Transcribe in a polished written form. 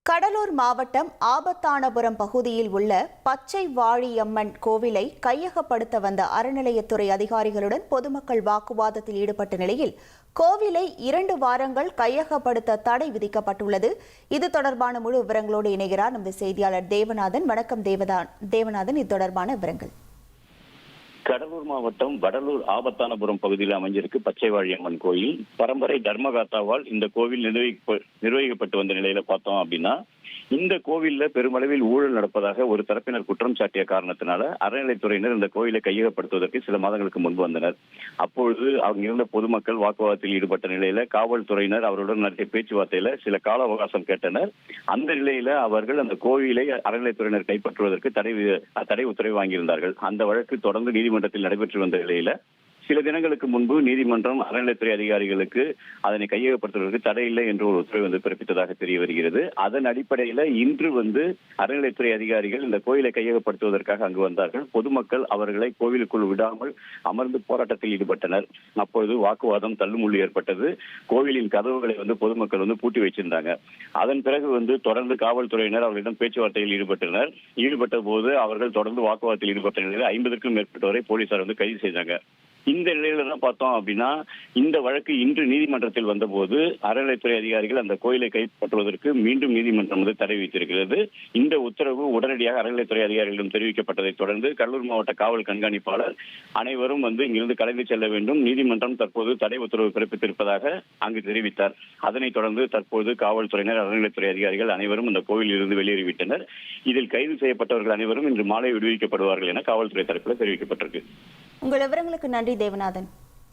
கடலூர் மாவட்டம் ஆபத்தானபுரம் பகுதியில் உள்ள பச்சை வாழியம்மன் கோவிலை கையகப்படுத்த வந்த அறநிலையத்துறை அதிகாரிகளுடன் பொதுமக்கள் வாக்குவாதத்தில் ஈடுபட்ட நிலையில் கோவிலை 2 வாரங்கள் கையகப்படுத்த தடை விதிக்கப்பட்டுள்ளது. இது தொடர்பான முழு விவரங்களோடு இணைகிறார் நமது செய்தியாளர் தேவநாதன். வணக்கம் தேவநாதன், இது தொடர்பான விவரங்கள். கடலூர் மாவட்டம் வடலூர் ஆபத்தானபுரம் பகுதியில் அமைஞ்சிருக்கு பச்சை வாழியம்மன் கோயில். பரம்பரை தர்மகாத்தாவால் இந்த கோவில் நிர்வகிக்கப்பட்டு வந்த நிலையில பார்த்தோம் அப்படின்னா, இந்த கோவில்ல பெருமளவில் ஊழல் நடப்பதாக ஒரு தரப்பினர் குற்றம் சாட்டிய காரணத்தினால அறநிலைத்துறையினர் இந்த கோயிலை கையகப்படுத்துவதற்கு சில மாதங்களுக்கு முன்பு வந்தனர். அப்பொழுது அங்கிருந்த பொதுமக்கள் வாக்குவாதத்தில் ஈடுபட்ட நிலையில காவல்துறையினர் அவருடன் நடத்திய பேச்சுவார்த்தையில சில கால அவகாசம் கேட்டனர். அந்த நிலையில அவர்கள் அந்த கோவிலை அறநிலைத்துறையினர் கைப்பற்றுவதற்கு தடை உத்தரவு வாங்கியிருந்தார்கள். அந்த வழக்கு தொடர்ந்து நீதிமன்றத்தில் நடைபெற்று வந்த நிலையில சில தினங்களுக்கு முன்பு நீதிமன்றம் அறநிலைத்துறை அதிகாரிகளுக்கு அதனை கையகப்படுத்துவதற்கு தடையில்லை என்று ஒரு உத்தரவு பிறப்பித்ததாக தெரிய வருகிறது. அதன் அடிப்படையில இன்று அறநிலைத்துறை அதிகாரிகள் இந்த கோயிலை கையகப்படுத்துவதற்காக அங்கு வந்தார்கள். பொதுமக்கள் அவர்களை கோவிலுக்குள் விடாமல் அமர்ந்து போராட்டத்தில் ஈடுபட்டனர். அப்பொழுது வாக்குவாதம் தள்ளுமுள்ளு ஏற்பட்டது. கோவிலின் கதவுகளை பொதுமக்கள் பூட்டி வச்சிருந்தாங்க. அதன் பிறகு தொடர்ந்து காவல்துறையினர் அவர்களிடம் பேச்சுவார்த்தையில் ஈடுபட்ட போது அவர்கள் தொடர்ந்து வாக்குவாதத்தில் ஈடுபட்ட நிலையில் 50க்கும் மேற்பட்டவரை போலீசார் கைது செய்தாங்க. இந்த நிலையில தான் பார்த்தோம் அப்படின்னா, இந்த வழக்கு இன்று நீதிமன்றத்தில் வந்தபோது அறநிலைத்துறை அதிகாரிகள் அந்த கோயிலை கைப்பற்றுவதற்கு மீண்டும் நீதிமன்றம் தடை விதித்திருக்கிறது. இந்த உத்தரவு உடனடியாக அறநிலைத்துறை அதிகாரிகளிடம் தெரிவிக்கப்பட்டதை தொடர்ந்து கடலூர் மாவட்ட காவல் கண்காணிப்பாளர் அனைவரும் இங்கிருந்து கலைந்து செல்ல வேண்டும், நீதிமன்றம் தற்போது தடை உத்தரவு பிறப்பித்திருப்பதாக அங்கு தெரிவித்தார். அதனைத் தொடர்ந்து தற்போது காவல்துறையினர் அறநிலைத்துறை அதிகாரிகள் அனைவரும் இந்த கோயிலில் இருந்து வெளியேறிவிட்டனர். இதில் கைது செய்யப்பட்டவர்கள் அனைவரும் இன்று மாலை விடுவிக்கப்படுவார்கள் என காவல்துறை தரப்பில் தெரிவிக்கப்பட்டிருக்கு. உங்கள் விவரங்களுக்கு நன்றி தேவநாதன்.